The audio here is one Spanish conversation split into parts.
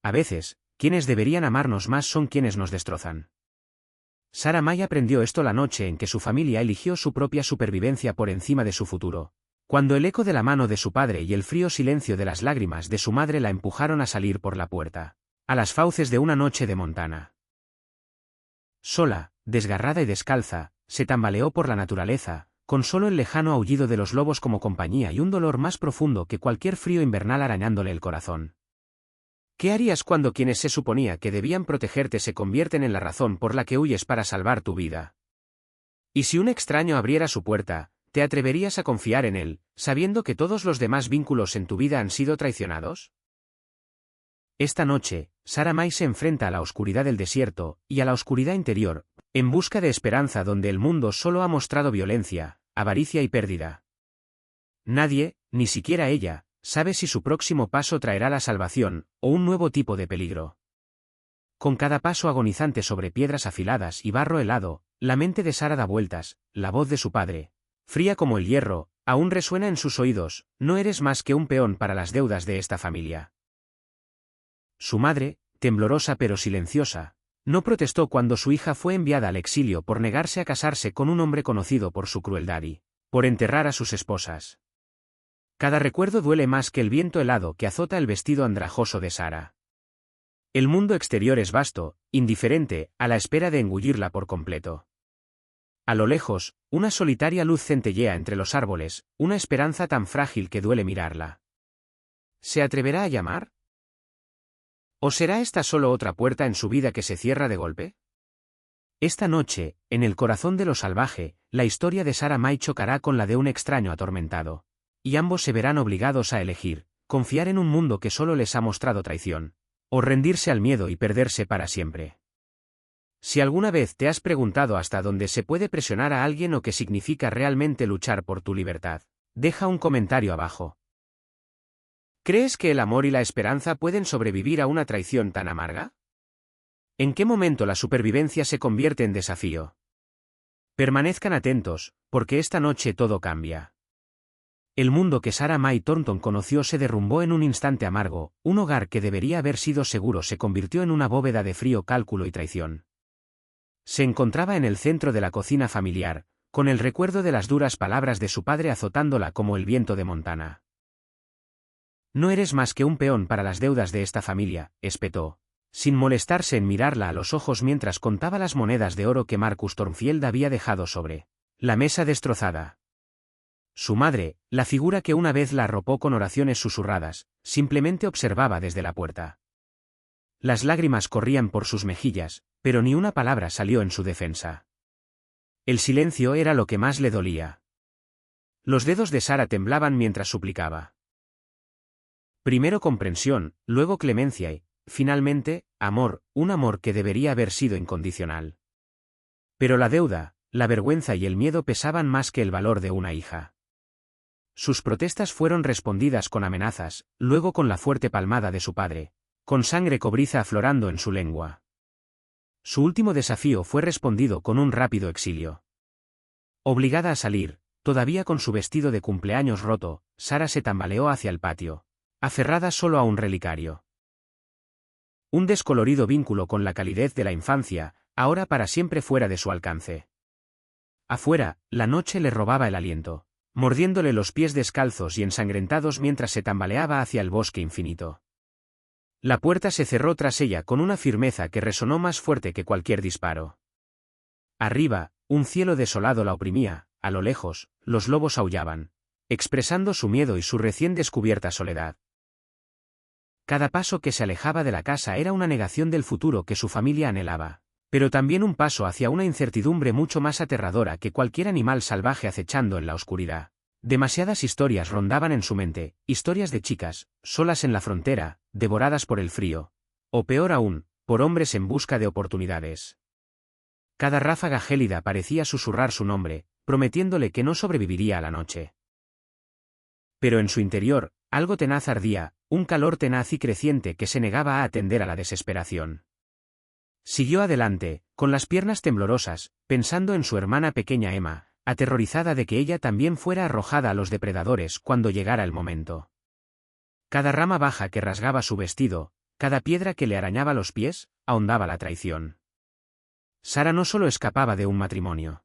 A veces, quienes deberían amarnos más son quienes nos destrozan. Sarah May aprendió esto la noche en que su familia eligió su propia supervivencia por encima de su futuro, cuando el eco de la mano de su padre y el frío silencio de las lágrimas de su madre la empujaron a salir por la puerta, a las fauces de una noche de Montana. Sola, desgarrada y descalza, se tambaleó por la naturaleza, con solo el lejano aullido de los lobos como compañía y un dolor más profundo que cualquier frío invernal arañándole el corazón. ¿Qué harías cuando quienes se suponía que debían protegerte se convierten en la razón por la que huyes para salvar tu vida? ¿Y si un extraño abriera su puerta, te atreverías a confiar en él, sabiendo que todos los demás vínculos en tu vida han sido traicionados? Esta noche, Sarah May se enfrenta a la oscuridad del desierto, y a la oscuridad interior, en busca de esperanza donde el mundo solo ha mostrado violencia, avaricia y pérdida. Nadie, ni siquiera ella, sabe si su próximo paso traerá la salvación, o un nuevo tipo de peligro. Con cada paso agonizante sobre piedras afiladas y barro helado, la mente de Sarah da vueltas, la voz de su padre, fría como el hierro, aún resuena en sus oídos: no eres más que un peón para las deudas de esta familia. Su madre, temblorosa pero silenciosa, no protestó cuando su hija fue enviada al exilio por negarse a casarse con un hombre conocido por su crueldad y por enterrar a sus esposas. Cada recuerdo duele más que el viento helado que azota el vestido andrajoso de Sarah. El mundo exterior es vasto, indiferente, a la espera de engullirla por completo. A lo lejos, una solitaria luz centellea entre los árboles, una esperanza tan frágil que duele mirarla. ¿Se atreverá a llamar? ¿O será esta solo otra puerta en su vida que se cierra de golpe? Esta noche, en el corazón de lo salvaje, la historia de Sarah May chocará con la de un extraño atormentado. Y ambos se verán obligados a elegir: confiar en un mundo que solo les ha mostrado traición, o rendirse al miedo y perderse para siempre. Si alguna vez te has preguntado hasta dónde se puede presionar a alguien o qué significa realmente luchar por tu libertad, deja un comentario abajo. ¿Crees que el amor y la esperanza pueden sobrevivir a una traición tan amarga? ¿En qué momento la supervivencia se convierte en desafío? Permanezcan atentos, porque esta noche todo cambia. El mundo que Sarah May Thornton conoció se derrumbó en un instante amargo. Un hogar que debería haber sido seguro se convirtió en una bóveda de frío cálculo y traición. Se encontraba en el centro de la cocina familiar, con el recuerdo de las duras palabras de su padre azotándola como el viento de Montana. No eres más que un peón para las deudas de esta familia, espetó, sin molestarse en mirarla a los ojos mientras contaba las monedas de oro que Marcus Thornfield había dejado sobre la mesa destrozada. Su madre, la figura que una vez la arropó con oraciones susurradas, simplemente observaba desde la puerta. Las lágrimas corrían por sus mejillas, pero ni una palabra salió en su defensa. El silencio era lo que más le dolía. Los dedos de Sarah temblaban mientras suplicaba. Primero comprensión, luego clemencia y, finalmente, amor, un amor que debería haber sido incondicional. Pero la deuda, la vergüenza y el miedo pesaban más que el valor de una hija. Sus protestas fueron respondidas con amenazas, luego con la fuerte palmada de su padre, con sangre cobriza aflorando en su lengua. Su último desafío fue respondido con un rápido exilio. Obligada a salir, todavía con su vestido de cumpleaños roto, Sarah se tambaleó hacia el patio, aferrada solo a un relicario. Un descolorido vínculo con la calidez de la infancia, ahora para siempre fuera de su alcance. Afuera, la noche le robaba el aliento, mordiéndole los pies descalzos y ensangrentados mientras se tambaleaba hacia el bosque infinito. La puerta se cerró tras ella con una firmeza que resonó más fuerte que cualquier disparo. Arriba, un cielo desolado la oprimía; a lo lejos, los lobos aullaban, expresando su miedo y su recién descubierta soledad. Cada paso que se alejaba de la casa era una negación del futuro que su familia anhelaba, pero también un paso hacia una incertidumbre mucho más aterradora que cualquier animal salvaje acechando en la oscuridad. Demasiadas historias rondaban en su mente, historias de chicas, solas en la frontera, devoradas por el frío, o peor aún, por hombres en busca de oportunidades. Cada ráfaga gélida parecía susurrar su nombre, prometiéndole que no sobreviviría a la noche. Pero en su interior, algo tenaz ardía, un calor tenaz y creciente que se negaba a atender a la desesperación. Siguió adelante, con las piernas temblorosas, pensando en su hermana pequeña Emma, aterrorizada de que ella también fuera arrojada a los depredadores cuando llegara el momento. Cada rama baja que rasgaba su vestido, cada piedra que le arañaba los pies, ahondaba la traición. Sara no solo escapaba de un matrimonio.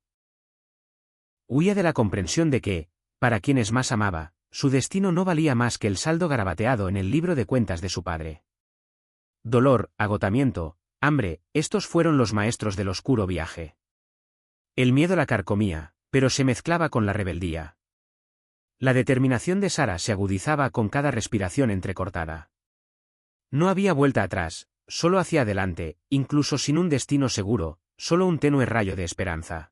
Huía de la comprensión de que, para quienes más amaba, su destino no valía más que el saldo garabateado en el libro de cuentas de su padre. Dolor, agotamiento, hambre, estos fueron los maestros del oscuro viaje. El miedo la carcomía, pero se mezclaba con la rebeldía. La determinación de Sara se agudizaba con cada respiración entrecortada. No había vuelta atrás, solo hacia adelante, incluso sin un destino seguro, solo un tenue rayo de esperanza.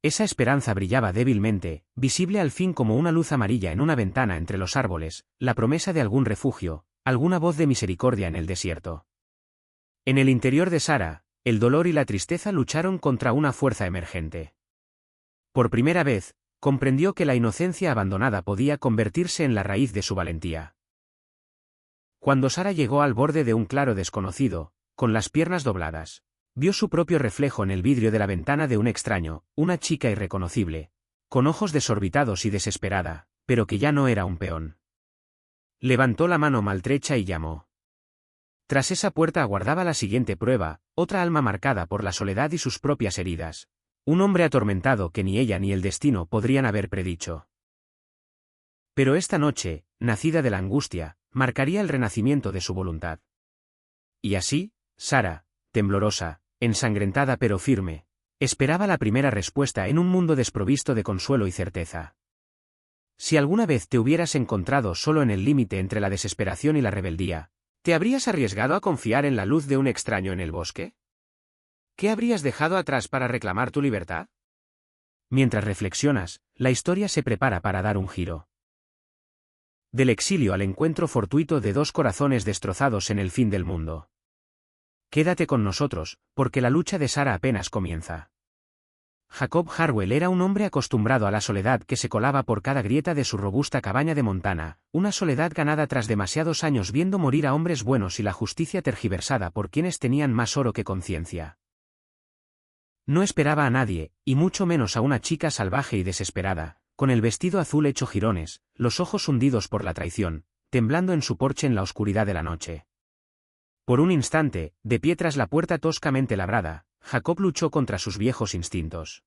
Esa esperanza brillaba débilmente, visible al fin como una luz amarilla en una ventana entre los árboles, la promesa de algún refugio, alguna voz de misericordia en el desierto. En el interior de Sara, el dolor y la tristeza lucharon contra una fuerza emergente. Por primera vez, comprendió que la inocencia abandonada podía convertirse en la raíz de su valentía. Cuando Sara llegó al borde de un claro desconocido, con las piernas dobladas, vio su propio reflejo en el vidrio de la ventana de un extraño, una chica irreconocible, con ojos desorbitados y desesperada, pero que ya no era un peón. Levantó la mano maltrecha y llamó. Tras esa puerta aguardaba la siguiente prueba, otra alma marcada por la soledad y sus propias heridas. Un hombre atormentado que ni ella ni el destino podrían haber predicho. Pero esta noche, nacida de la angustia, marcaría el renacimiento de su voluntad. Y así, Sara, temblorosa, ensangrentada pero firme, esperaba la primera respuesta en un mundo desprovisto de consuelo y certeza. Si alguna vez te hubieras encontrado solo en el límite entre la desesperación y la rebeldía, ¿te habrías arriesgado a confiar en la luz de un extraño en el bosque? ¿Qué habrías dejado atrás para reclamar tu libertad? Mientras reflexionas, la historia se prepara para dar un giro. Del exilio al encuentro fortuito de dos corazones destrozados en el fin del mundo. Quédate con nosotros, porque la lucha de Sara apenas comienza. Jacob Harwell era un hombre acostumbrado a la soledad que se colaba por cada grieta de su robusta cabaña de Montana, una soledad ganada tras demasiados años viendo morir a hombres buenos y la justicia tergiversada por quienes tenían más oro que conciencia. No esperaba a nadie, y mucho menos a una chica salvaje y desesperada, con el vestido azul hecho jirones, los ojos hundidos por la traición, temblando en su porche en la oscuridad de la noche. Por un instante, de pie tras la puerta toscamente labrada, Jacob luchó contra sus viejos instintos.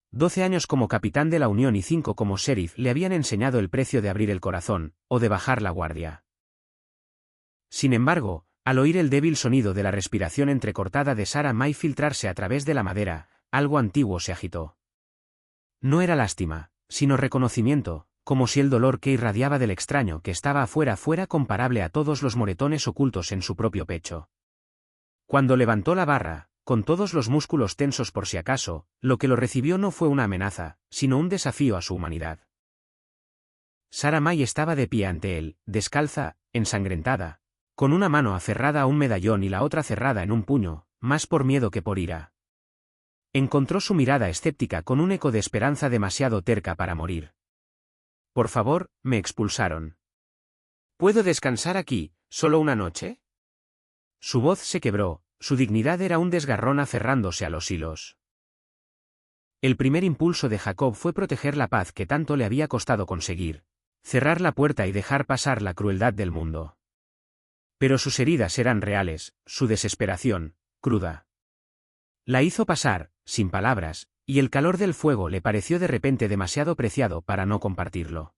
12 años como capitán de la Unión y 5 como sheriff le habían enseñado el precio de abrir el corazón, o de bajar la guardia. Sin embargo, al oír el débil sonido de la respiración entrecortada de Sara May filtrarse a través de la madera, algo antiguo se agitó. No era lástima, sino reconocimiento, como si el dolor que irradiaba del extraño que estaba afuera fuera comparable a todos los moretones ocultos en su propio pecho. Cuando levantó la barra, con todos los músculos tensos por si acaso, lo que lo recibió no fue una amenaza, sino un desafío a su humanidad. Sara May estaba de pie ante él, descalza, ensangrentada, con una mano aferrada a un medallón y la otra cerrada en un puño, más por miedo que por ira. Encontró su mirada escéptica con un eco de esperanza demasiado terca para morir. Por favor, me expulsaron. ¿Puedo descansar aquí, solo una noche? Su voz se quebró, su dignidad era un desgarrón aferrándose a los hilos. El primer impulso de Jacob fue proteger la paz que tanto le había costado conseguir, cerrar la puerta y dejar pasar la crueldad del mundo. Pero sus heridas eran reales, su desesperación, cruda. La hizo pasar, sin palabras, y el calor del fuego le pareció de repente demasiado preciado para no compartirlo.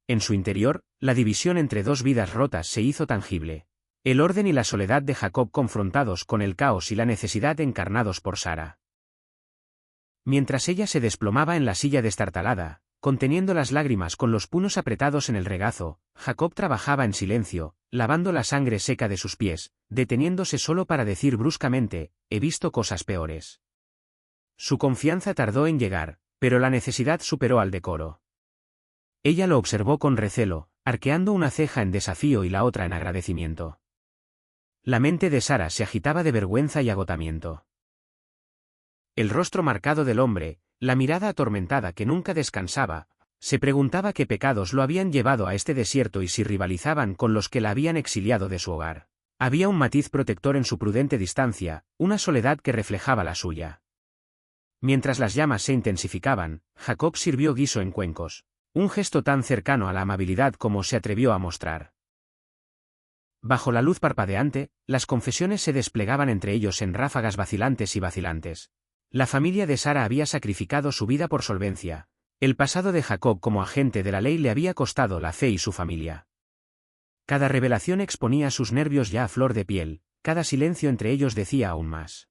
En su interior, la división entre dos vidas rotas se hizo tangible. El orden y la soledad de Jacob confrontados con el caos y la necesidad encarnados por Sara. Mientras ella se desplomaba en la silla destartalada, conteniendo las lágrimas con los puños apretados en el regazo, Jacob trabajaba en silencio, lavando la sangre seca de sus pies, deteniéndose solo para decir bruscamente, he visto cosas peores. Su confianza tardó en llegar, pero la necesidad superó al decoro. Ella lo observó con recelo, arqueando una ceja en desafío y la otra en agradecimiento. La mente de Sara se agitaba de vergüenza y agotamiento. El rostro marcado del hombre, la mirada atormentada que nunca descansaba, se preguntaba qué pecados lo habían llevado a este desierto y si rivalizaban con los que la habían exiliado de su hogar. Había un matiz protector en su prudente distancia, una soledad que reflejaba la suya. Mientras las llamas se intensificaban, Jacob sirvió guiso en cuencos, un gesto tan cercano a la amabilidad como se atrevió a mostrar. Bajo la luz parpadeante, las confesiones se desplegaban entre ellos en ráfagas vacilantes y vacilantes. La familia de Sara había sacrificado su vida por solvencia. El pasado de Jacob como agente de la ley le había costado la fe y su familia. Cada revelación exponía sus nervios ya a flor de piel, cada silencio entre ellos decía aún más.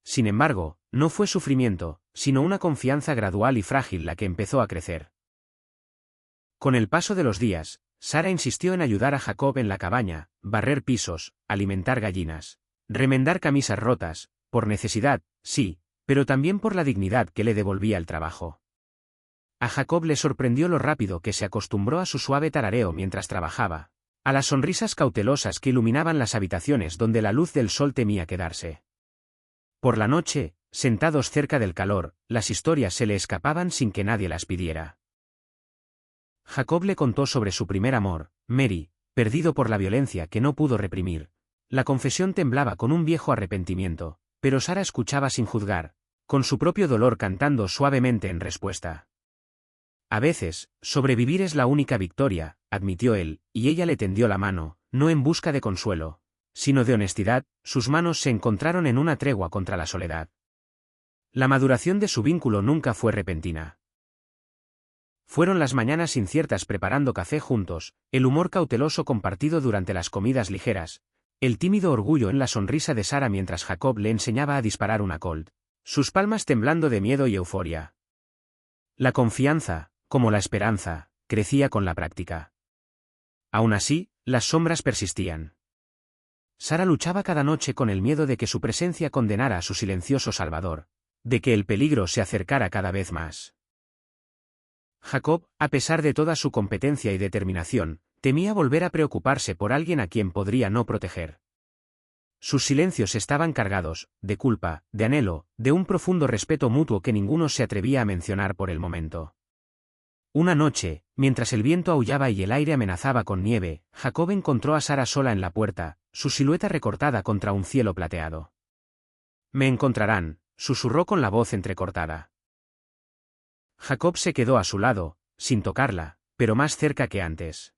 Sin embargo, no fue sufrimiento, sino una confianza gradual y frágil la que empezó a crecer. Con el paso de los días, Sara insistió en ayudar a Jacob en la cabaña, barrer pisos, alimentar gallinas, remendar camisas rotas, por necesidad, sí, pero también por la dignidad que le devolvía el trabajo. A Jacob le sorprendió lo rápido que se acostumbró a su suave tarareo mientras trabajaba, a las sonrisas cautelosas que iluminaban las habitaciones donde la luz del sol temía quedarse. Por la noche, sentados cerca del calor, las historias se le escapaban sin que nadie las pidiera. Jacob le contó sobre su primer amor, Mary, perdido por la violencia que no pudo reprimir. La confesión temblaba con un viejo arrepentimiento, pero Sara escuchaba sin juzgar, con su propio dolor cantando suavemente en respuesta. A veces, sobrevivir es la única victoria, admitió él, y ella le tendió la mano, no en busca de consuelo, sino de honestidad. Sus manos se encontraron en una tregua contra la soledad. La maduración de su vínculo nunca fue repentina. Fueron las mañanas inciertas preparando café juntos, el humor cauteloso compartido durante las comidas ligeras, el tímido orgullo en la sonrisa de Sara mientras Jacob le enseñaba a disparar una Colt, sus palmas temblando de miedo y euforia. La confianza, como la esperanza, crecía con la práctica. Aún así, las sombras persistían. Sara luchaba cada noche con el miedo de que su presencia condenara a su silencioso salvador, de que el peligro se acercara cada vez más. Jacob, a pesar de toda su competencia y determinación, temía volver a preocuparse por alguien a quien podría no proteger. Sus silencios estaban cargados, de culpa, de anhelo, de un profundo respeto mutuo que ninguno se atrevía a mencionar por el momento. Una noche, mientras el viento aullaba y el aire amenazaba con nieve, Jacob encontró a Sara sola en la puerta, su silueta recortada contra un cielo plateado. «Me encontrarán», susurró con la voz entrecortada. Jacob se quedó a su lado, sin tocarla, pero más cerca que antes.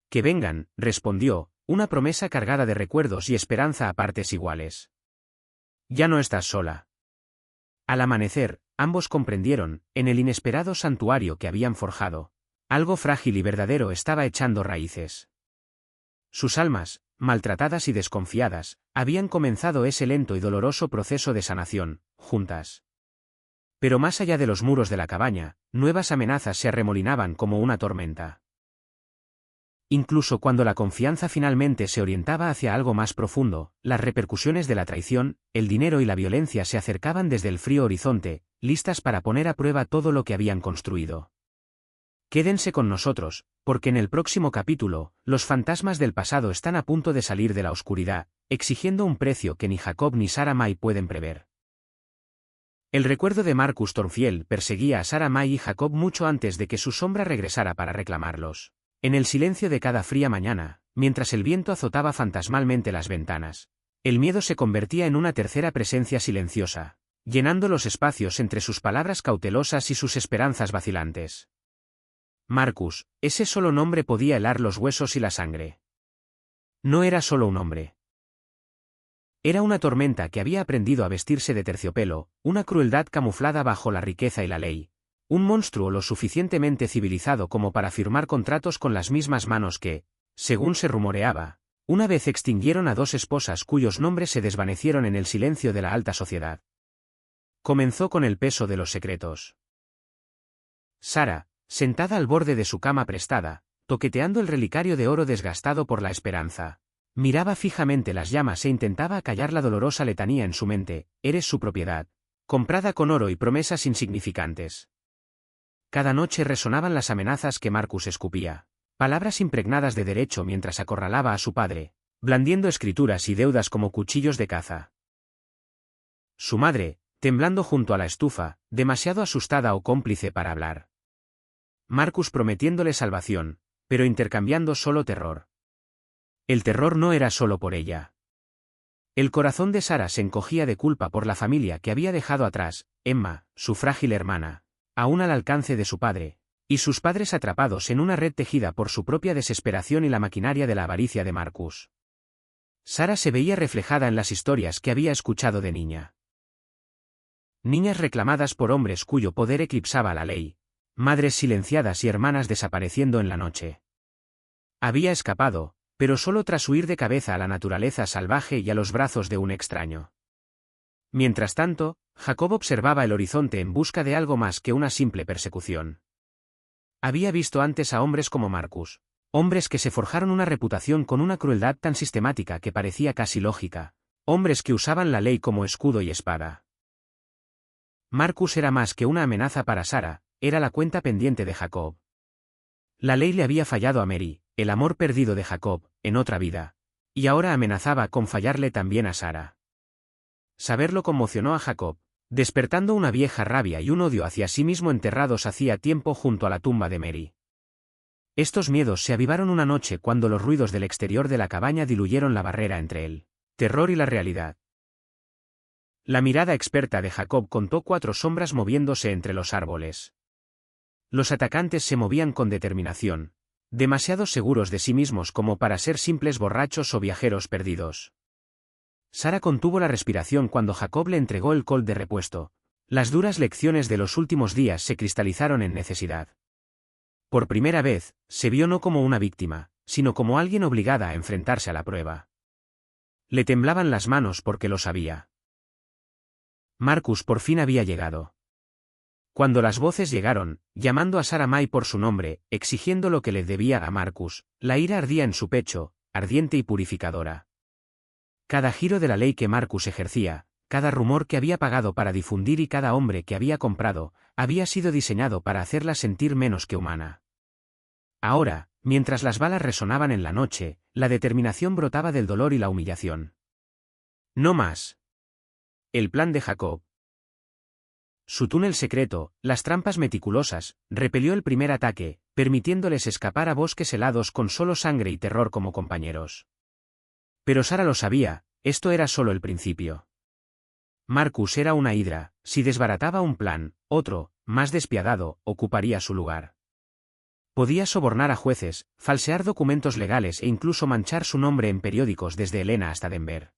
«Que vengan», respondió, una promesa cargada de recuerdos y esperanza a partes iguales. «Ya no estás sola». Al amanecer, ambos comprendieron, en el inesperado santuario que habían forjado, algo frágil y verdadero estaba echando raíces. Sus almas, maltratadas y desconfiadas, habían comenzado ese lento y doloroso proceso de sanación, juntas. Pero más allá de los muros de la cabaña, nuevas amenazas se arremolinaban como una tormenta. Incluso cuando la confianza finalmente se orientaba hacia algo más profundo, las repercusiones de la traición, el dinero y la violencia se acercaban desde el frío horizonte, listas para poner a prueba todo lo que habían construido. Quédense con nosotros, porque en el próximo capítulo, los fantasmas del pasado están a punto de salir de la oscuridad, exigiendo un precio que ni Jacob ni Sara May pueden prever. El recuerdo de Marcus Thornfield perseguía a Sara May y Jacob mucho antes de que su sombra regresara para reclamarlos. En el silencio de cada fría mañana, mientras el viento azotaba fantasmalmente las ventanas, el miedo se convertía en una tercera presencia silenciosa, llenando los espacios entre sus palabras cautelosas y sus esperanzas vacilantes. Marcus, ese solo nombre podía helar los huesos y la sangre. No era solo un hombre. Era una tormenta que había aprendido a vestirse de terciopelo, una crueldad camuflada bajo la riqueza y la ley. Un monstruo lo suficientemente civilizado como para firmar contratos con las mismas manos que, según se rumoreaba, una vez extinguieron a dos esposas cuyos nombres se desvanecieron en el silencio de la alta sociedad. Comenzó con el peso de los secretos. Sara, sentada al borde de su cama prestada, toqueteando el relicario de oro desgastado por la esperanza, miraba fijamente las llamas e intentaba acallar la dolorosa letanía en su mente: eres su propiedad, comprada con oro y promesas insignificantes. Cada noche resonaban las amenazas que Marcus escupía, palabras impregnadas de derecho mientras acorralaba a su padre, blandiendo escrituras y deudas como cuchillos de caza. Su madre, temblando junto a la estufa, demasiado asustada o cómplice para hablar. Marcus prometiéndole salvación, pero intercambiando solo terror. El terror no era solo por ella. El corazón de Sara se encogía de culpa por la familia que había dejado atrás, Emma, su frágil hermana, aún al alcance de su padre, y sus padres atrapados en una red tejida por su propia desesperación y la maquinaria de la avaricia de Marcus. Sara se veía reflejada en las historias que había escuchado de niña. Niñas reclamadas por hombres cuyo poder eclipsaba la ley, madres silenciadas y hermanas desapareciendo en la noche. Había escapado, pero solo tras huir de cabeza a la naturaleza salvaje y a los brazos de un extraño. Mientras tanto, Jacob observaba el horizonte en busca de algo más que una simple persecución. Había visto antes a hombres como Marcus, hombres que se forjaron una reputación con una crueldad tan sistemática que parecía casi lógica, hombres que usaban la ley como escudo y espada. Marcus era más que una amenaza para Sara, era la cuenta pendiente de Jacob. La ley le había fallado a Mary, el amor perdido de Jacob, en otra vida, y ahora amenazaba con fallarle también a Sara. Saberlo conmocionó a Jacob, despertando una vieja rabia y un odio hacia sí mismo enterrados hacía tiempo junto a la tumba de Mary. Estos miedos se avivaron una noche cuando los ruidos del exterior de la cabaña diluyeron la barrera entre el terror y la realidad. La mirada experta de Jacob contó 4 sombras moviéndose entre los árboles. Los atacantes se movían con determinación, demasiado seguros de sí mismos como para ser simples borrachos o viajeros perdidos. Sara contuvo la respiración cuando Jacob le entregó el Colt de repuesto. Las duras lecciones de los últimos días se cristalizaron en necesidad. Por primera vez, se vio no como una víctima, sino como alguien obligada a enfrentarse a la prueba. Le temblaban las manos porque lo sabía. Marcus por fin había llegado. Cuando las voces llegaron, llamando a Sara May por su nombre, exigiendo lo que le debía a Marcus, la ira ardía en su pecho, ardiente y purificadora. Cada giro de la ley que Marcus ejercía, cada rumor que había pagado para difundir y cada hombre que había comprado, había sido diseñado para hacerla sentir menos que humana. Ahora, mientras las balas resonaban en la noche, la determinación brotaba del dolor y la humillación. No más. El plan de Jacob. Su túnel secreto, las trampas meticulosas, repelió el primer ataque, permitiéndoles escapar a bosques helados con solo sangre y terror como compañeros. Pero Sara lo sabía, esto era solo el principio. Marcus era una hidra, si desbarataba un plan, otro, más despiadado, ocuparía su lugar. Podía sobornar a jueces, falsear documentos legales e incluso manchar su nombre en periódicos desde Helena hasta Denver.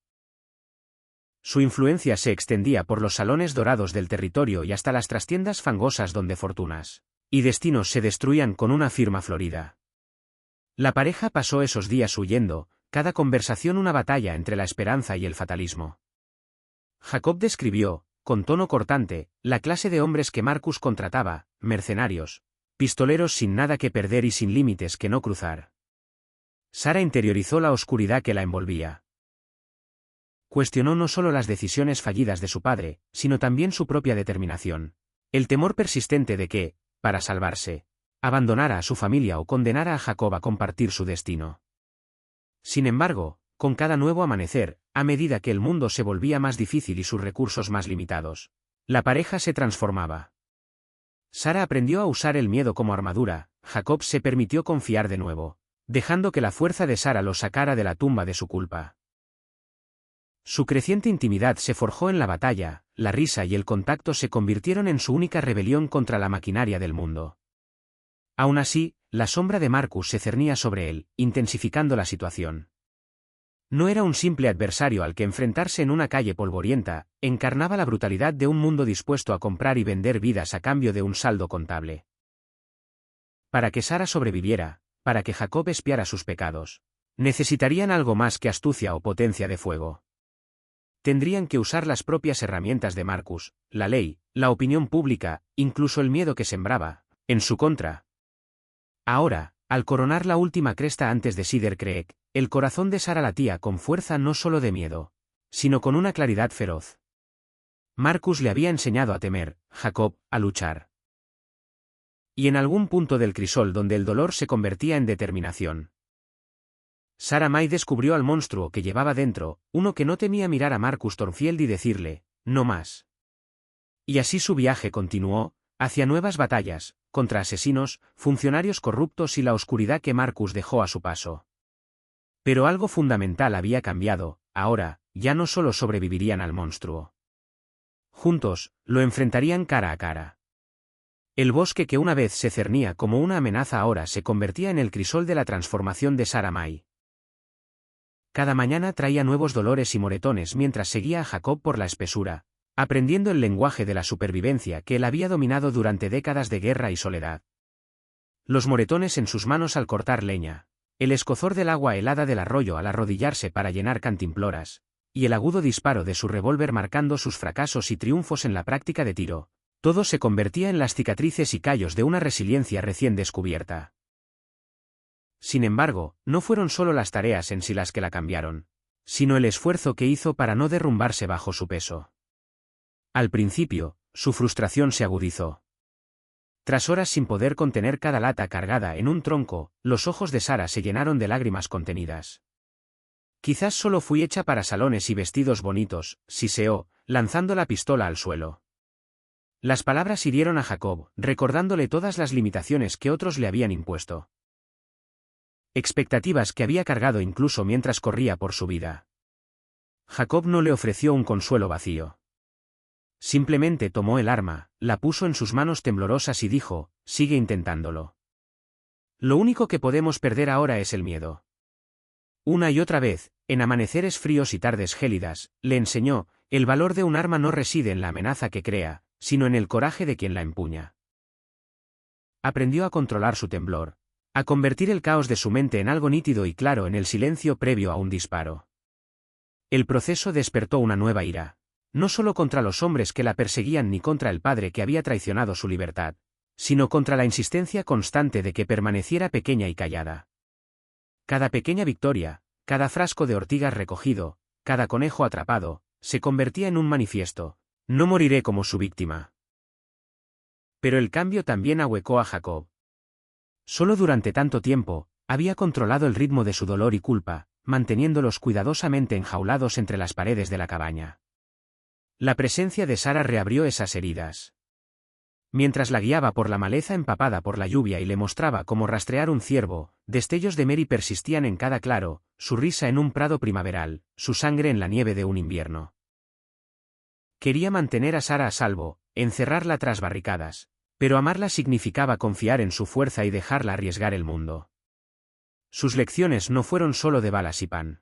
Su influencia se extendía por los salones dorados del territorio y hasta las trastiendas fangosas donde fortunas y destinos se destruían con una firma florida. La pareja pasó esos días huyendo, cada conversación una batalla entre la esperanza y el fatalismo. Jacob describió, con tono cortante, la clase de hombres que Marcus contrataba, mercenarios, pistoleros sin nada que perder y sin límites que no cruzar. Sara interiorizó la oscuridad que la envolvía. Cuestionó no solo las decisiones fallidas de su padre, sino también su propia determinación. El temor persistente de que, para salvarse, abandonara a su familia o condenara a Jacob a compartir su destino. Sin embargo, con cada nuevo amanecer, a medida que el mundo se volvía más difícil y sus recursos más limitados, la pareja se transformaba. Sara aprendió a usar el miedo como armadura, Jacob se permitió confiar de nuevo, dejando que la fuerza de Sara lo sacara de la tumba de su culpa. Su creciente intimidad se forjó en la batalla, la risa y el contacto se convirtieron en su única rebelión contra la maquinaria del mundo. Aún así, la sombra de Marcus se cernía sobre él, intensificando la situación. No era un simple adversario al que enfrentarse en una calle polvorienta, encarnaba la brutalidad de un mundo dispuesto a comprar y vender vidas a cambio de un saldo contable. Para que Sara sobreviviera, para que Jacob expiara sus pecados, necesitarían algo más que astucia o potencia de fuego. Tendrían que usar las propias herramientas de Marcus, la ley, la opinión pública, incluso el miedo que sembraba, en su contra. Ahora, al coronar la última cresta antes de Cedar Creek, el corazón de Sara latía con fuerza no solo de miedo, sino con una claridad feroz. Marcus le había enseñado a temer, Jacob, a luchar. Y en algún punto del crisol donde el dolor se convertía en determinación, Sara May descubrió al monstruo que llevaba dentro, uno que no temía mirar a Marcus Thornfield y decirle, no más. Y así su viaje continuó, hacia nuevas batallas, contra asesinos, funcionarios corruptos y la oscuridad que Marcus dejó a su paso. Pero algo fundamental había cambiado, ahora, ya no solo sobrevivirían al monstruo. Juntos, lo enfrentarían cara a cara. El bosque que una vez se cernía como una amenaza ahora se convertía en el crisol de la transformación de Sarah May. Cada mañana traía nuevos dolores y moretones mientras seguía a Jacob por la espesura, aprendiendo el lenguaje de la supervivencia que él había dominado durante décadas de guerra y soledad. Los moretones en sus manos al cortar leña, el escozor del agua helada del arroyo al arrodillarse para llenar cantimploras, y el agudo disparo de su revólver marcando sus fracasos y triunfos en la práctica de tiro, todo se convertía en las cicatrices y callos de una resiliencia recién descubierta. Sin embargo, no fueron solo las tareas en sí las que la cambiaron, sino el esfuerzo que hizo para no derrumbarse bajo su peso. Al principio, su frustración se agudizó. Tras horas sin poder contener cada lata cargada en un tronco, los ojos de Sarah se llenaron de lágrimas contenidas. Quizás solo fui hecha para salones y vestidos bonitos, siseó, lanzando la pistola al suelo. Las palabras hirieron a Jacob, recordándole todas las limitaciones que otros le habían impuesto. Expectativas que había cargado incluso mientras corría por su vida. Jacob no le ofreció un consuelo vacío. Simplemente tomó el arma, la puso en sus manos temblorosas y dijo, sigue intentándolo. Lo único que podemos perder ahora es el miedo. Una y otra vez, en amaneceres fríos y tardes gélidas, le enseñó, el valor de un arma no reside en la amenaza que crea, sino en el coraje de quien la empuña. Aprendió a controlar su temblor, a convertir el caos de su mente en algo nítido y claro en el silencio previo a un disparo. El proceso despertó una nueva ira, no solo contra los hombres que la perseguían ni contra el padre que había traicionado su libertad, sino contra la insistencia constante de que permaneciera pequeña y callada. Cada pequeña victoria, cada frasco de ortigas recogido, cada conejo atrapado, se convertía en un manifiesto. No moriré como su víctima. Pero el cambio también ahuecó a Jacob. Solo durante tanto tiempo, había controlado el ritmo de su dolor y culpa, manteniéndolos cuidadosamente enjaulados entre las paredes de la cabaña. La presencia de Sarah reabrió esas heridas. Mientras la guiaba por la maleza empapada por la lluvia y le mostraba cómo rastrear un ciervo, destellos de Mary persistían en cada claro, su risa en un prado primaveral, su sangre en la nieve de un invierno. Quería mantener a Sarah a salvo, encerrarla tras barricadas, pero amarla significaba confiar en su fuerza y dejarla arriesgar el mundo. Sus lecciones no fueron solo de balas y pan.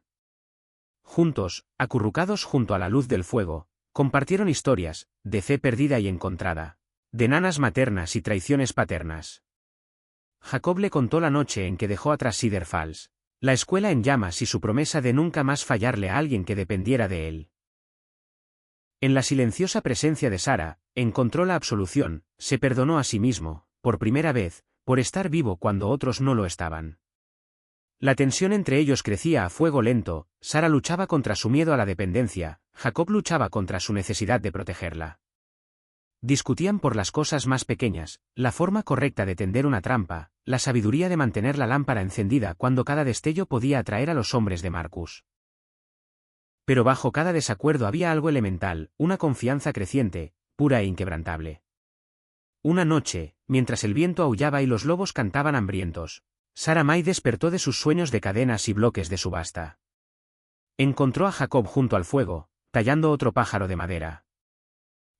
Juntos, acurrucados junto a la luz del fuego, compartieron historias, de fe perdida y encontrada, de nanas maternas y traiciones paternas. Jacob le contó la noche en que dejó atrás Cedar Falls, la escuela en llamas y su promesa de nunca más fallarle a alguien que dependiera de él. En la silenciosa presencia de Sarah, encontró la absolución, se perdonó a sí mismo, por primera vez, por estar vivo cuando otros no lo estaban. La tensión entre ellos crecía a fuego lento, Sarah luchaba contra su miedo a la dependencia, Jacob luchaba contra su necesidad de protegerla. Discutían por las cosas más pequeñas, la forma correcta de tender una trampa, la sabiduría de mantener la lámpara encendida cuando cada destello podía atraer a los hombres de Marcus. Pero bajo cada desacuerdo había algo elemental, una confianza creciente, pura e inquebrantable. Una noche, mientras el viento aullaba y los lobos cantaban hambrientos, Sarah May despertó de sus sueños de cadenas y bloques de subasta. Encontró a Jacob junto al fuego, tallando otro pájaro de madera.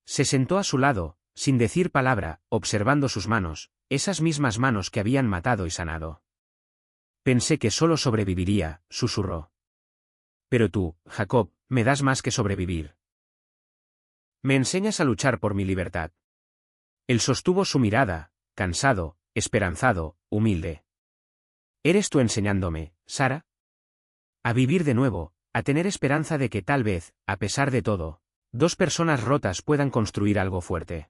Se sentó a su lado, sin decir palabra, observando sus manos, esas mismas manos que habían matado y sanado. Pensé que solo sobreviviría, susurró. Pero tú, Jacob, me das más que sobrevivir. Me enseñas a luchar por mi libertad. Él sostuvo su mirada, cansado, esperanzado, humilde. ¿Eres tú enseñándome, Sarah? A vivir de nuevo, a tener esperanza de que tal vez, a pesar de todo, dos personas rotas puedan construir algo fuerte.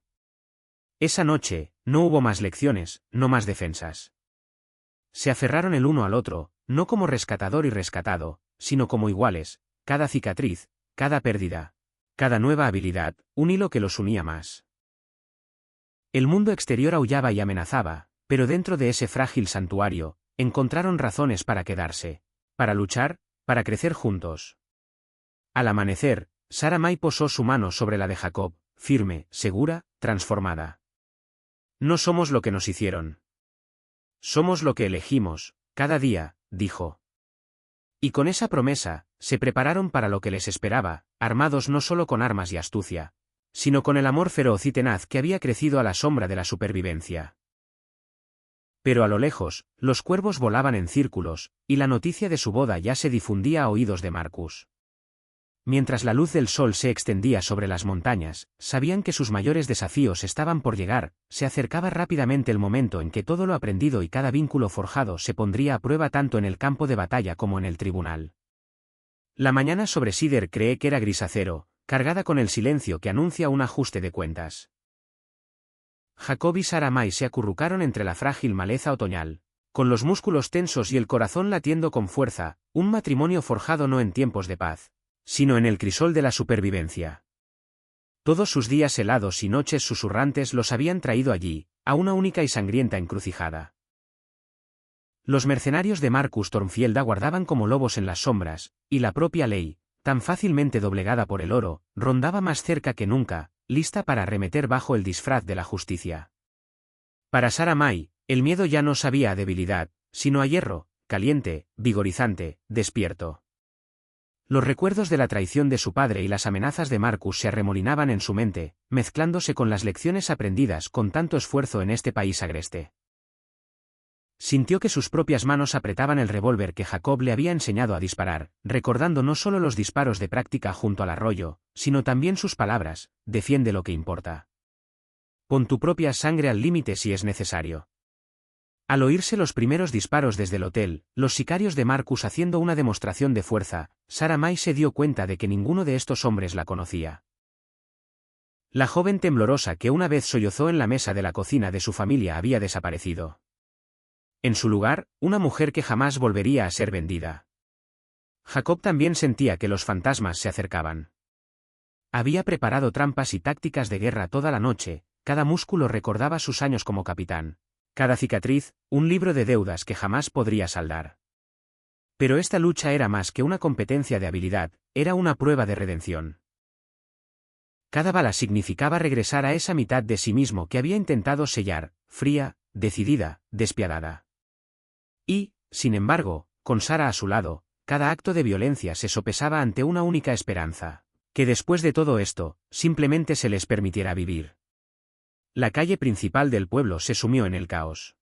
Esa noche, no hubo más lecciones, no más defensas. Se aferraron el uno al otro, no como rescatador y rescatado, sino como iguales, cada cicatriz, cada pérdida, cada nueva habilidad, un hilo que los unía más. El mundo exterior aullaba y amenazaba, pero dentro de ese frágil santuario, encontraron razones para quedarse, para luchar, para crecer juntos. Al amanecer, Sarah May posó su mano sobre la de Jacob, firme, segura, transformada. No somos lo que nos hicieron. Somos lo que elegimos, cada día, dijo. Y con esa promesa, se prepararon para lo que les esperaba, armados no solo con armas y astucia, sino con el amor feroz y tenaz que había crecido a la sombra de la supervivencia. Pero a lo lejos, los cuervos volaban en círculos, y la noticia de su boda ya se difundía a oídos de Marcus. Mientras la luz del sol se extendía sobre las montañas, sabían que sus mayores desafíos estaban por llegar, se acercaba rápidamente el momento en que todo lo aprendido y cada vínculo forjado se pondría a prueba tanto en el campo de batalla como en el tribunal. La mañana sobre Cider cree que era grisacero, cargada con el silencio que anuncia un ajuste de cuentas. Jacob y Sarah May se acurrucaron entre la frágil maleza otoñal, con los músculos tensos y el corazón latiendo con fuerza, un matrimonio forjado no en tiempos de paz, sino en el crisol de la supervivencia. Todos sus días helados y noches susurrantes los habían traído allí, a una única y sangrienta encrucijada. Los mercenarios de Marcus Thornfield aguardaban como lobos en las sombras, y la propia ley, tan fácilmente doblegada por el oro, rondaba más cerca que nunca, lista para arremeter bajo el disfraz de la justicia. Para Sarah May, el miedo ya no sabía a debilidad, sino a hierro, caliente, vigorizante, despierto. Los recuerdos de la traición de su padre y las amenazas de Marcus se arremolinaban en su mente, mezclándose con las lecciones aprendidas con tanto esfuerzo en este país agreste. Sintió que sus propias manos apretaban el revólver que Jacob le había enseñado a disparar, recordando no solo los disparos de práctica junto al arroyo, sino también sus palabras: defiende lo que importa. Pon tu propia sangre al límite si es necesario. Al oírse los primeros disparos desde el hotel, los sicarios de Marcus haciendo una demostración de fuerza, Sarah May se dio cuenta de que ninguno de estos hombres la conocía. La joven temblorosa que una vez sollozó en la mesa de la cocina de su familia había desaparecido. En su lugar, una mujer que jamás volvería a ser vendida. Jacob también sentía que los fantasmas se acercaban. Había preparado trampas y tácticas de guerra toda la noche, cada músculo recordaba sus años como capitán. Cada cicatriz, un libro de deudas que jamás podría saldar. Pero esta lucha era más que una competencia de habilidad, era una prueba de redención. Cada bala significaba regresar a esa mitad de sí mismo que había intentado sellar, fría, decidida, despiadada. Y, sin embargo, con Sarah a su lado, cada acto de violencia se sopesaba ante una única esperanza: que después de todo esto, simplemente se les permitiera vivir. La calle principal del pueblo se sumió en el caos.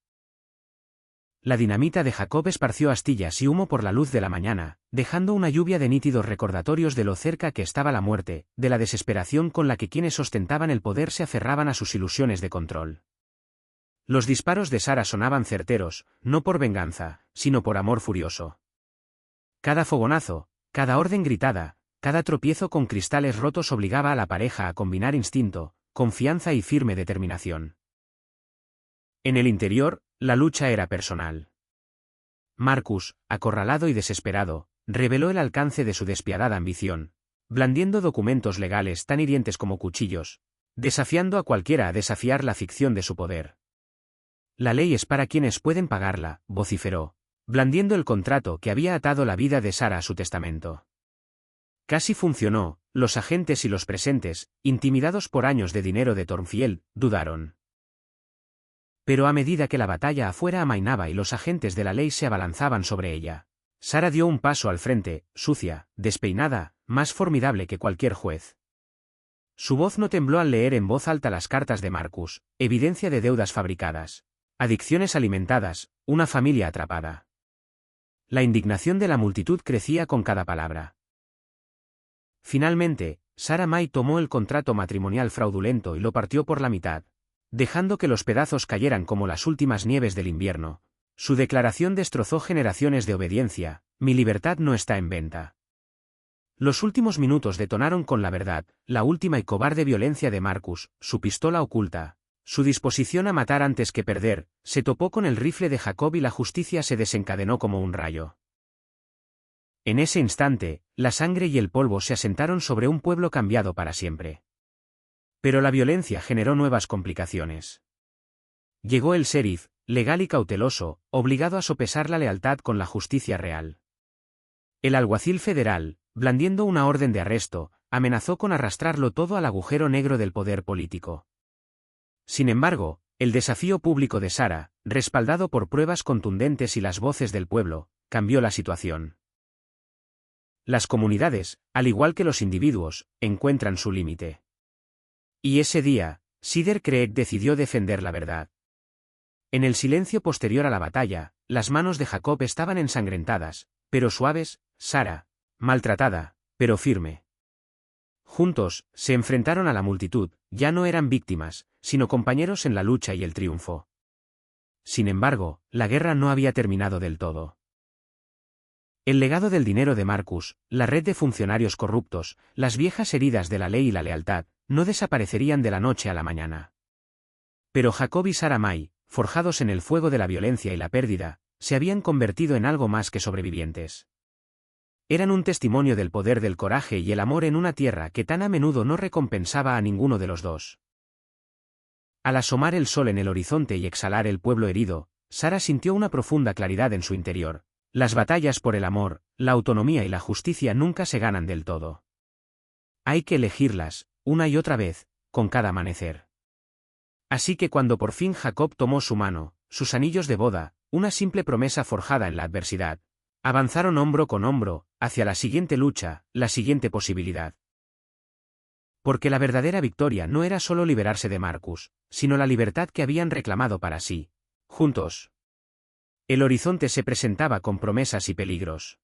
La dinamita de Jacob esparció astillas y humo por la luz de la mañana, dejando una lluvia de nítidos recordatorios de lo cerca que estaba la muerte, de la desesperación con la que quienes ostentaban el poder se aferraban a sus ilusiones de control. Los disparos de Sarah sonaban certeros, no por venganza, sino por amor furioso. Cada fogonazo, cada orden gritada, cada tropiezo con cristales rotos obligaba a la pareja a combinar instinto, confianza y firme determinación. En el interior, la lucha era personal. Marcus, acorralado y desesperado, reveló el alcance de su despiadada ambición, blandiendo documentos legales tan hirientes como cuchillos, desafiando a cualquiera a desafiar la ficción de su poder. La ley es para quienes pueden pagarla, vociferó, blandiendo el contrato que había atado la vida de Sarah a su testamento. Casi funcionó. Los agentes y los presentes, intimidados por años de dinero de Thornfield, dudaron. Pero a medida que la batalla afuera amainaba y los agentes de la ley se abalanzaban sobre ella, Sarah dio un paso al frente, sucia, despeinada, más formidable que cualquier juez. Su voz no tembló al leer en voz alta las cartas de Marcus, evidencia de deudas fabricadas, adicciones alimentadas, una familia atrapada. La indignación de la multitud crecía con cada palabra. Finalmente, Sarah May tomó el contrato matrimonial fraudulento y lo partió por la mitad, dejando que los pedazos cayeran como las últimas nieves del invierno. Su declaración destrozó generaciones de obediencia: mi libertad no está en venta. Los últimos minutos detonaron con la verdad, la última y cobarde violencia de Marcus, su pistola oculta, su disposición a matar antes que perder, se topó con el rifle de Jacob y la justicia se desencadenó como un rayo. En ese instante, la sangre y el polvo se asentaron sobre un pueblo cambiado para siempre. Pero la violencia generó nuevas complicaciones. Llegó el sheriff, legal y cauteloso, obligado a sopesar la lealtad con la justicia real. El alguacil federal, blandiendo una orden de arresto, amenazó con arrastrarlo todo al agujero negro del poder político. Sin embargo, el desafío público de Sarah, respaldado por pruebas contundentes y las voces del pueblo, cambió la situación. Las comunidades, al igual que los individuos, encuentran su límite. Y ese día, Sider Creek decidió defender la verdad. En el silencio posterior a la batalla, las manos de Jacob estaban ensangrentadas, pero suaves, Sara, maltratada, pero firme. Juntos, se enfrentaron a la multitud, ya no eran víctimas, sino compañeros en la lucha y el triunfo. Sin embargo, la guerra no había terminado del todo. El legado del dinero de Marcus, la red de funcionarios corruptos, las viejas heridas de la ley y la lealtad, no desaparecerían de la noche a la mañana. Pero Jacob y Sarah May, forjados en el fuego de la violencia y la pérdida, se habían convertido en algo más que sobrevivientes. Eran un testimonio del poder del coraje y el amor en una tierra que tan a menudo no recompensaba a ninguno de los dos. Al asomar el sol en el horizonte y exhalar el pueblo herido, Sarah sintió una profunda claridad en su interior. Las batallas por el amor, la autonomía y la justicia nunca se ganan del todo. Hay que elegirlas, una y otra vez, con cada amanecer. Así que cuando por fin Jacob tomó su mano, sus anillos de boda, una simple promesa forjada en la adversidad, avanzaron hombro con hombro, hacia la siguiente lucha, la siguiente posibilidad. Porque la verdadera victoria no era solo liberarse de Marcus, sino la libertad que habían reclamado para sí, juntos. El horizonte se presentaba con promesas y peligros.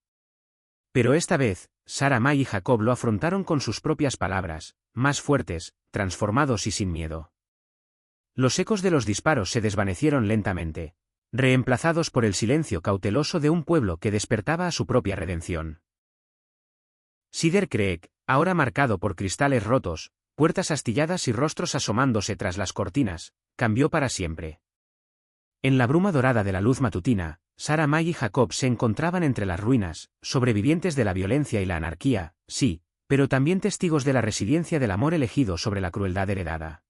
Pero esta vez, Sarah May y Jacob lo afrontaron con sus propias palabras, más fuertes, transformados y sin miedo. Los ecos de los disparos se desvanecieron lentamente, reemplazados por el silencio cauteloso de un pueblo que despertaba a su propia redención. Sider Creek, ahora marcado por cristales rotos, puertas astilladas y rostros asomándose tras las cortinas, cambió para siempre. En la bruma dorada de la luz matutina, Sarah May y Jacob se encontraban entre las ruinas, sobrevivientes de la violencia y la anarquía, sí, pero también testigos de la resiliencia del amor elegido sobre la crueldad heredada.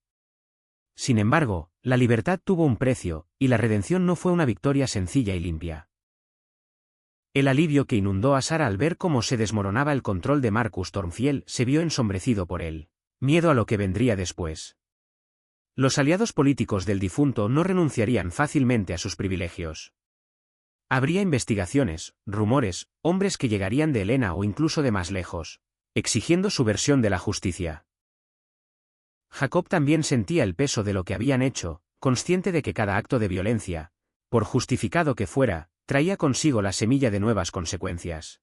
Sin embargo, la libertad tuvo un precio, y la redención no fue una victoria sencilla y limpia. El alivio que inundó a Sarah al ver cómo se desmoronaba el control de Marcus Thornfield se vio ensombrecido por él miedo a lo que vendría después. Los aliados políticos del difunto no renunciarían fácilmente a sus privilegios. Habría investigaciones, rumores, hombres que llegarían de Helena o incluso de más lejos, exigiendo su versión de la justicia. Jacob también sentía el peso de lo que habían hecho, consciente de que cada acto de violencia, por justificado que fuera, traía consigo la semilla de nuevas consecuencias.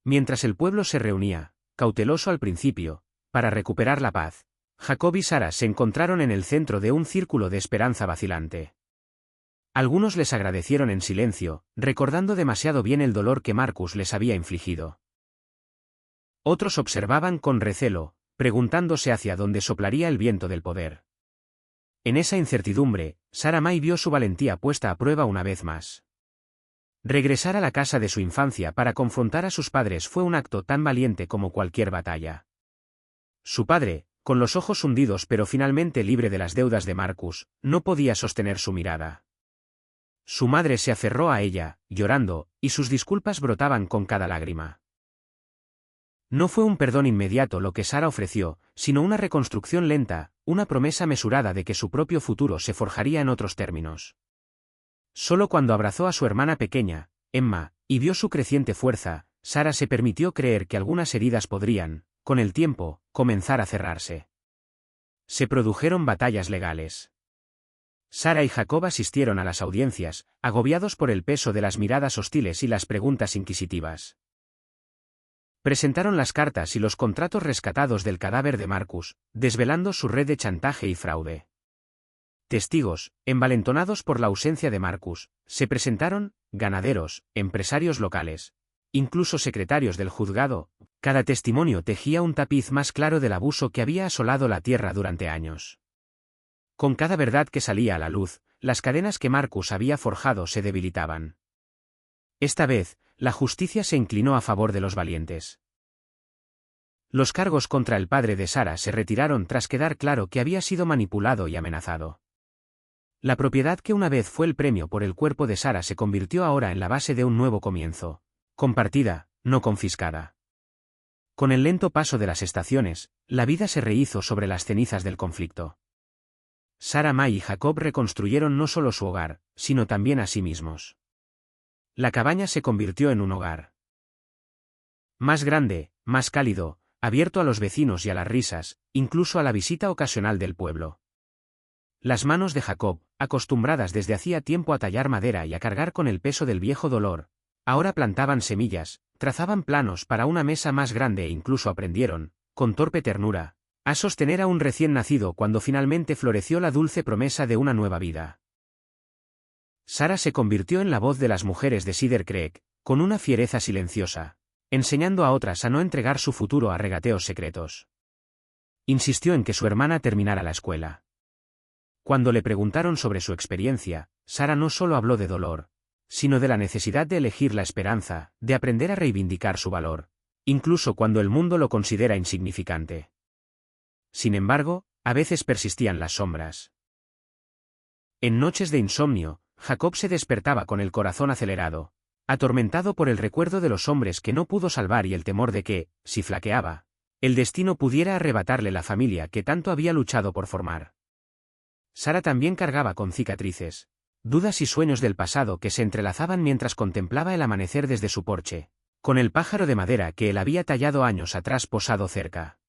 Mientras el pueblo se reunía, cauteloso al principio, para recuperar la paz, Jacob y Sarah se encontraron en el centro de un círculo de esperanza vacilante. Algunos les agradecieron en silencio, recordando demasiado bien el dolor que Marcus les había infligido. Otros observaban con recelo, preguntándose hacia dónde soplaría el viento del poder. En esa incertidumbre, Sarah May vio su valentía puesta a prueba una vez más. Regresar a la casa de su infancia para confrontar a sus padres fue un acto tan valiente como cualquier batalla. Su padre, con los ojos hundidos pero finalmente libre de las deudas de Marcus, no podía sostener su mirada. Su madre se aferró a ella, llorando, y sus disculpas brotaban con cada lágrima. No fue un perdón inmediato lo que Sarah ofreció, sino una reconstrucción lenta, una promesa mesurada de que su propio futuro se forjaría en otros términos. Solo cuando abrazó a su hermana pequeña, Emma, y vio su creciente fuerza, Sarah se permitió creer que algunas heridas podrían, con el tiempo, comenzar a cerrarse. Se produjeron batallas legales. Sarah y Jacob asistieron a las audiencias, agobiados por el peso de las miradas hostiles y las preguntas inquisitivas. Presentaron las cartas y los contratos rescatados del cadáver de Marcus, desvelando su red de chantaje y fraude. Testigos, envalentonados por la ausencia de Marcus, se presentaron, ganaderos, empresarios locales, incluso secretarios del juzgado. Cada testimonio tejía un tapiz más claro del abuso que había asolado la tierra durante años. Con cada verdad que salía a la luz, las cadenas que Marcus había forjado se debilitaban. Esta vez, la justicia se inclinó a favor de los valientes. Los cargos contra el padre de Sarah se retiraron tras quedar claro que había sido manipulado y amenazado. La propiedad que una vez fue el premio por el cuerpo de Sarah se convirtió ahora en la base de un nuevo comienzo, compartida, no confiscada. Con el lento paso de las estaciones, la vida se rehizo sobre las cenizas del conflicto. Sarah May y Jacob reconstruyeron no solo su hogar, sino también a sí mismos. La cabaña se convirtió en un hogar. Más grande, más cálido, abierto a los vecinos y a las risas, incluso a la visita ocasional del pueblo. Las manos de Jacob, acostumbradas desde hacía tiempo a tallar madera y a cargar con el peso del viejo dolor, ahora plantaban semillas, trazaban planos para una mesa más grande e incluso aprendieron, con torpe ternura, a sostener a un recién nacido cuando finalmente floreció la dulce promesa de una nueva vida. Sara se convirtió en la voz de las mujeres de Cedar Creek, con una fiereza silenciosa, enseñando a otras a no entregar su futuro a regateos secretos. Insistió en que su hermana terminara la escuela. Cuando le preguntaron sobre su experiencia, Sara no solo habló de dolor, sino de la necesidad de elegir la esperanza, de aprender a reivindicar su valor, incluso cuando el mundo lo considera insignificante. Sin embargo, a veces persistían las sombras. En noches de insomnio, Jacob se despertaba con el corazón acelerado, atormentado por el recuerdo de los hombres que no pudo salvar y el temor de que, si flaqueaba, el destino pudiera arrebatarle la familia que tanto había luchado por formar. Sara también cargaba con cicatrices, dudas y sueños del pasado que se entrelazaban mientras contemplaba el amanecer desde su porche, con el pájaro de madera que él había tallado años atrás posado cerca.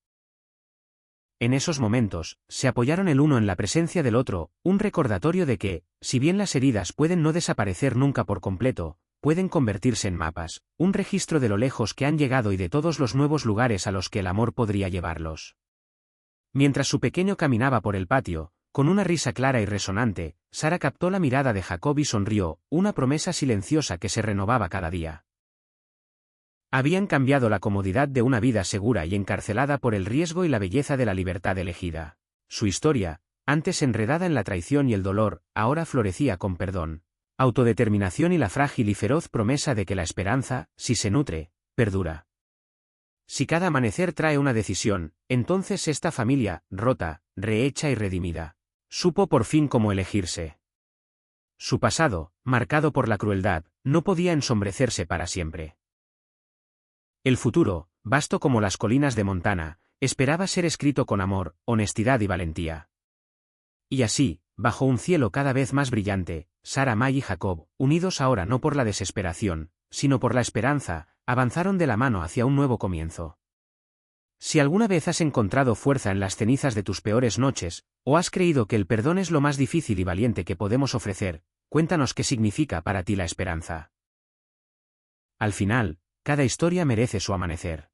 En esos momentos, se apoyaron el uno en la presencia del otro, un recordatorio de que, si bien las heridas pueden no desaparecer nunca por completo, pueden convertirse en mapas, un registro de lo lejos que han llegado y de todos los nuevos lugares a los que el amor podría llevarlos. Mientras su pequeño caminaba por el patio, con una risa clara y resonante, Sara captó la mirada de Jacob y sonrió, una promesa silenciosa que se renovaba cada día. Habían cambiado la comodidad de una vida segura y encarcelada por el riesgo y la belleza de la libertad elegida. Su historia, antes enredada en la traición y el dolor, ahora florecía con perdón, autodeterminación y la frágil y feroz promesa de que la esperanza, si se nutre, perdura. Si cada amanecer trae una decisión, entonces esta familia, rota, rehecha y redimida, supo por fin cómo elegirse. Su pasado, marcado por la crueldad, no podía ensombrecerse para siempre. El futuro, vasto como las colinas de Montana, esperaba ser escrito con amor, honestidad y valentía. Y así, bajo un cielo cada vez más brillante, Sara, May y Jacob, unidos ahora no por la desesperación, sino por la esperanza, avanzaron de la mano hacia un nuevo comienzo. Si alguna vez has encontrado fuerza en las cenizas de tus peores noches, o has creído que el perdón es lo más difícil y valiente que podemos ofrecer, cuéntanos qué significa para ti la esperanza. Al final, cada historia merece su amanecer.